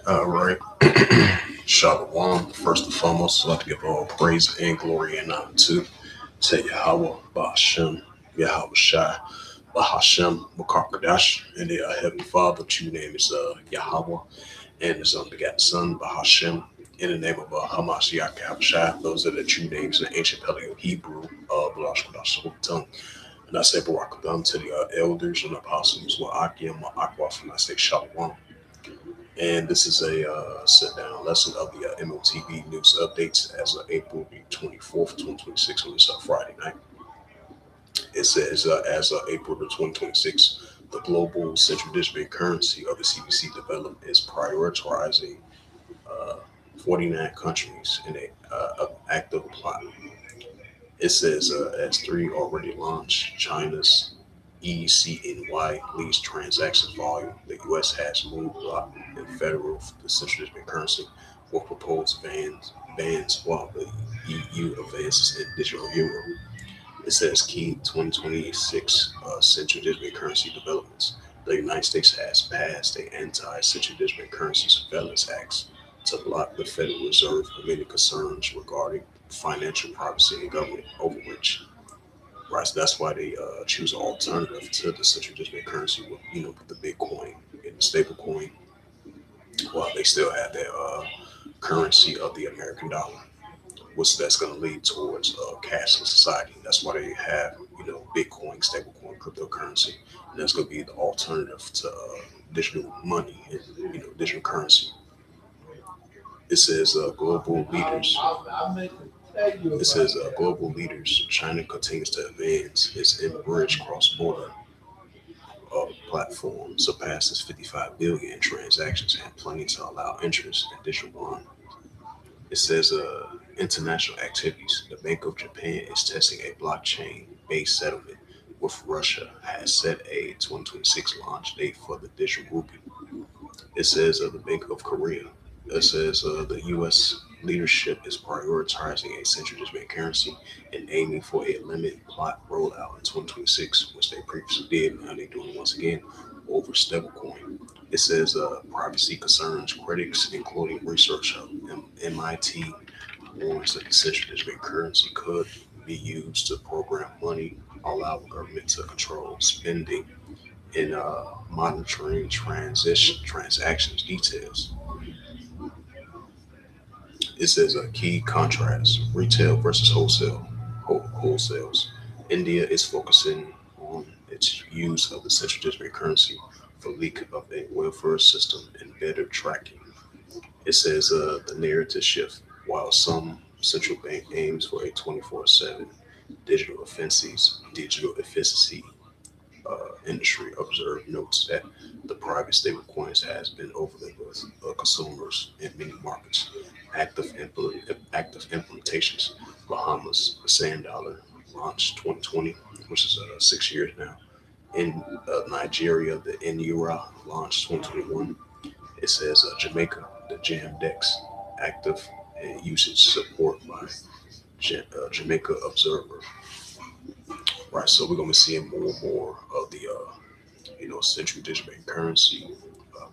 All right. Shalom. First and foremost, I'd like to give all praise and glory and honor to Yahweh, Bahashem, Yahweh Shai, Bahashem, Makakadash, and the Heavenly Father. True name is Yahweh, and his unbegotten Son, Bahashem, in the name of Hamashiach Yahushua. Those are the true names in the ancient Paleo Hebrew, Balash tongue. And I say Barakatham to the elders and apostles, Wa'akim, Wa'akwa, and I say Shalom. And this is a sit down lesson of the M.O.T.B news updates as of April the 24th, 2026, on this Friday night. It says, as of April the 2026, the global central digital currency of the CBC development is prioritizing 49 countries in a active plot. It says, as three already launched, China's ECNY leads transaction volume. The U.S. has moved block in federal decentralized currency with proposed bans while the EU advances in digital euro. It says key 2026 central digital currency developments. The United States has passed the Anti-Central Digital Currency Surveillance Act to block the Federal Reserve amid concerns regarding financial privacy and government overreach. Right, so that's why they choose an alternative to the central digital currency with with the Bitcoin and the stable coin, while they still have their currency of the American dollar, which that's going to lead towards a cashless society. That's why they have Bitcoin, stablecoin, cryptocurrency, and that's going to be the alternative to digital money and digital currency. It says global leaders. It says global leaders. China continues to advance its bridge cross-border platform, surpasses 55 billion transactions and planning to allow interest in digital bond. It says international activities. The Bank of Japan is testing a blockchain-based settlement with Russia. Has set a 2026 launch date for the digital rupee. It says the Bank of Korea. It says the U.S. leadership is prioritizing a central digital currency and aiming for a limited plot rollout in 2026, which they previously did. Now they're doing it once again over stablecoin. It says privacy concerns. Critics, including research of MIT, warns that the central digital currency could be used to program money, allow the government to control spending, and monitoring transactions details. It says a key contrast: retail versus wholesales. India is focusing on its use of the central digital currency for leak of a welfare system and better tracking. It says the narrative shift. While some central bank aims for a 24/7 digital efficiency industry observed notes that the private stablecoins has been overlooked with consumers in many markets. Active implementations. Bahamas, the Sand Dollar, launched 2020, which is 6 years now. In Nigeria, the NURA launched 2021. It says Jamaica, the Jam Dex, active and usage support by Jamaica Observer. Right, so we're gonna be seeing more and more of the central digital currency,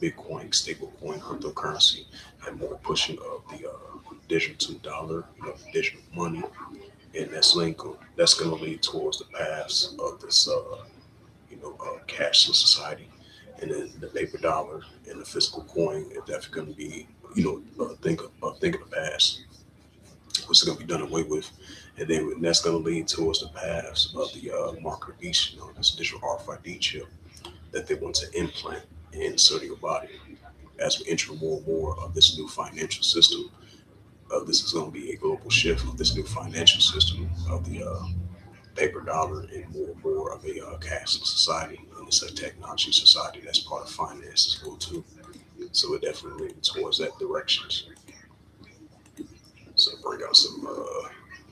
Bitcoin, stablecoin, cryptocurrency, and more pushing of the digital dollar, digital money, and that's gonna lead towards the paths of this cashless society, and then the paper dollar and the physical coin is definitely gonna be a thing of the past, which is gonna be done away with, and then that's gonna lead towards the paths of the marker beast, this digital RFID chip that they want to implant inside your body. As we enter more and more of this new financial system, this is going to be a global shift of this new financial system of the paper dollar and more of a cashless society. And it's a technology society that's part of finance as well too. So we're definitely leaning towards that direction. So bring out some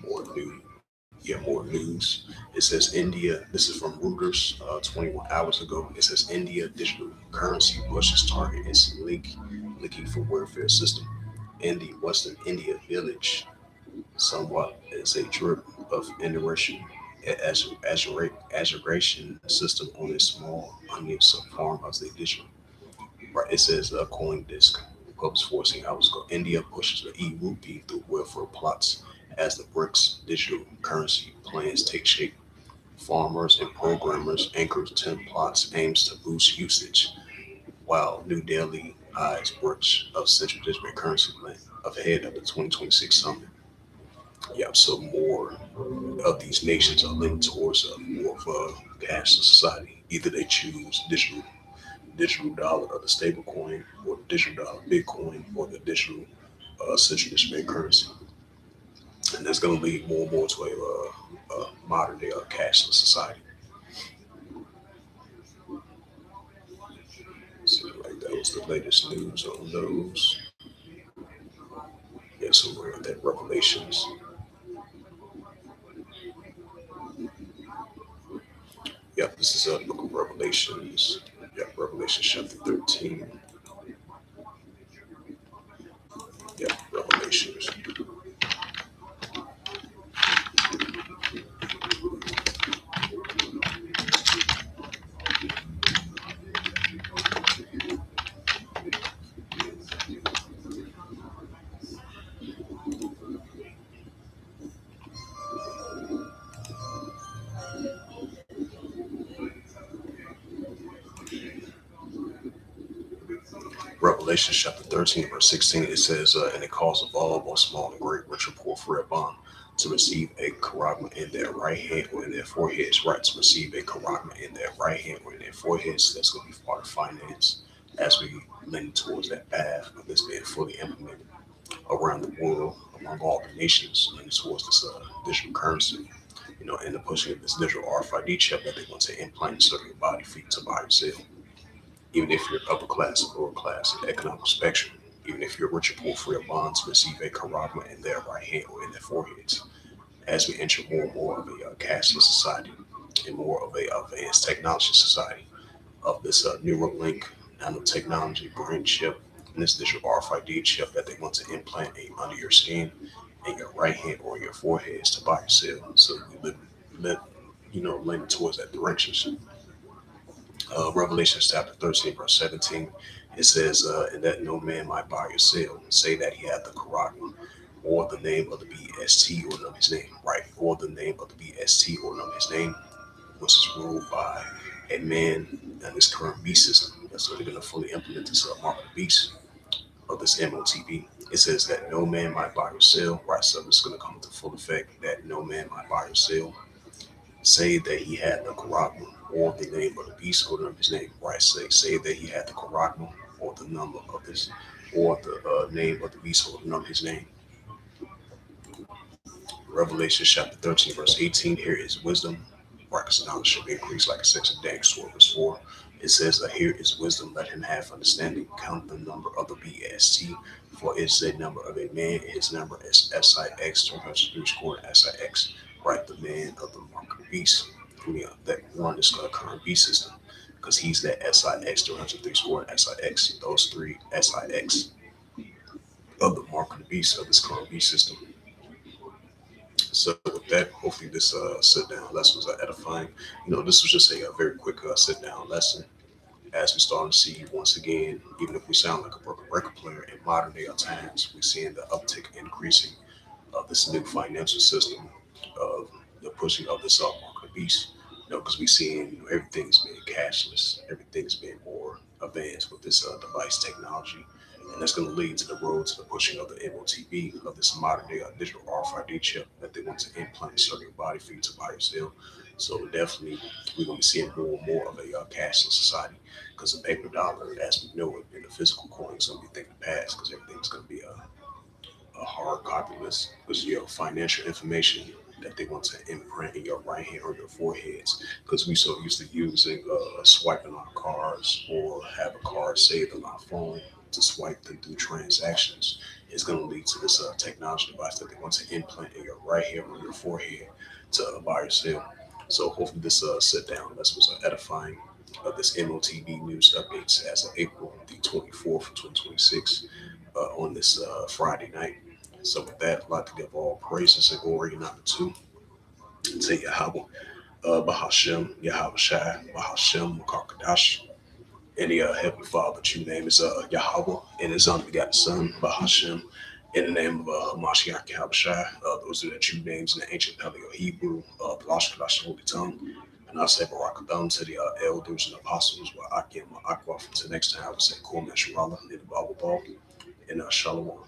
more new, more news. It says India. This is from Reuters, 21 hours ago. It says India digital currency Russia's target is leaking for welfare system. In the Western India village, somewhat is a drip of integration. aggregation system on a small unused subform of the digital. Right, it says coin disk published 14 hours ago. India pushes the e-rupee through welfare plots as the BRICS digital currency plans take shape. Farmers and programmers anchor 10 plots aims to boost usage, while New Delhi eyes works of central digital currency plan ahead of the 2026 summit. Yeah, so more of these nations are linked towards more of a cashless society. Either they choose digital dollar or the stable coin, or the digital dollar Bitcoin, or the digital central digital currency, and that's going to lead more and more to a modern day cashless society. So like that was the latest news on those. Yeah, so we're at that Revelations. Yep, this is a book of Revelations. Yep, Revelation chapter 13. Yep, Revelations. Revelation chapter 13, verse 16, it says, and it calls of all, both small and great, rich or poor, free or bond, to receive a charagma in their right hand or in their foreheads. Right, to receive a charagma in their right hand or in their foreheads. That's going to be part of finance as we lean towards that path of this being fully implemented around the world, among all the nations, leaning towards this digital currency. And the pushing of this digital RFID chip that they want to implant into your body for you to buy or sell. Even if you're upper class or lower class in the economic spectrum, even if you're rich or poor, free or bonds, receive a charagma in their right hand or in their foreheads. As we enter more and more of a cashless society and more of a advanced technology society of this Neuralink nanotechnology brain chip and this digital RFID chip that they want to implant under your skin, in your right hand or your foreheads to buy or sell. So we live leaning towards that direction. Revelation chapter 13, verse 17, it says, and that no man might buy or sell, say that he hath the Quran, or the name of the BST, or know his name, right? Or the name of the BST, or know his name, which is ruled by a man and this current beast system. That's what they're going to fully implement this mark of the beast of this M.O.T.B. It says that no man might buy or sell, right? So it's going to come into full effect that no man might buy or sell, say that he had the Quran or the name of the beast or the number of his name, right? Say that he had the Quran or the number of this or the name of the beast or the number of his name. Revelation chapter 13, verse 18. Here is wisdom. Right, knowledge shall increase like a section of Daniel 12, verse 4. It says, here is wisdom, let him have understanding. Count the number of the BST, for it is a number of a man, his number is SIX, 300 score SIX. Right, the man of the mark of the beast. That one is called current beast system, because he's that SIX, 303 score SIX. Those three SIX of the mark of the beast of this current beast system. So with that, hopefully this sit down lesson was edifying. This was just a very quick sit down lesson as we start to see once again, even if we sound like a broken record player in modern day times, we're seeing the uptick increasing of this new financial system of the pushing of this up market beast. Because we're seeing everything's being cashless, everything's being more advanced with this device technology, and that's going to lead to the road to the pushing of the M.O.T.B. of this modern day digital RFID chip that they want to implant inside your body for you to buy or sell. So definitely, we're going to be seeing more and more of a cashless society because the paper dollar, as we know it, in the physical coin, is going to be thinking past because everything's going to be a hard copy list because your financial information that they want to imprint in your right hand or your foreheads because we so used to using swiping on cards or have a card saved on our phone to swipe them through transactions is going to lead to this technology device that they want to implant in your right hand or your forehead to buy or sell. So hopefully this sit down lesson was edifying of this M.O.T.B. news updates as of April the 24th, 2026 on this Friday night. So with that, I'd like to give all praises and glory and honor to to Yahweh, Bahashem, Yahweh Shai, Bahashem, Makarkadash. And the Heavenly Father, true name is Yahweh, and His unbegotten Son, Bahashem, in the name of Hamashiach Yahushai. Those are the true names in the ancient Paleo Hebrew, Palashkadash, Holy Tongue. And I say Barakatham to the elders and apostles, where I get my Aqua. Until next time, I would say Kol Meshuala, in the Bible Ball, and Shalom.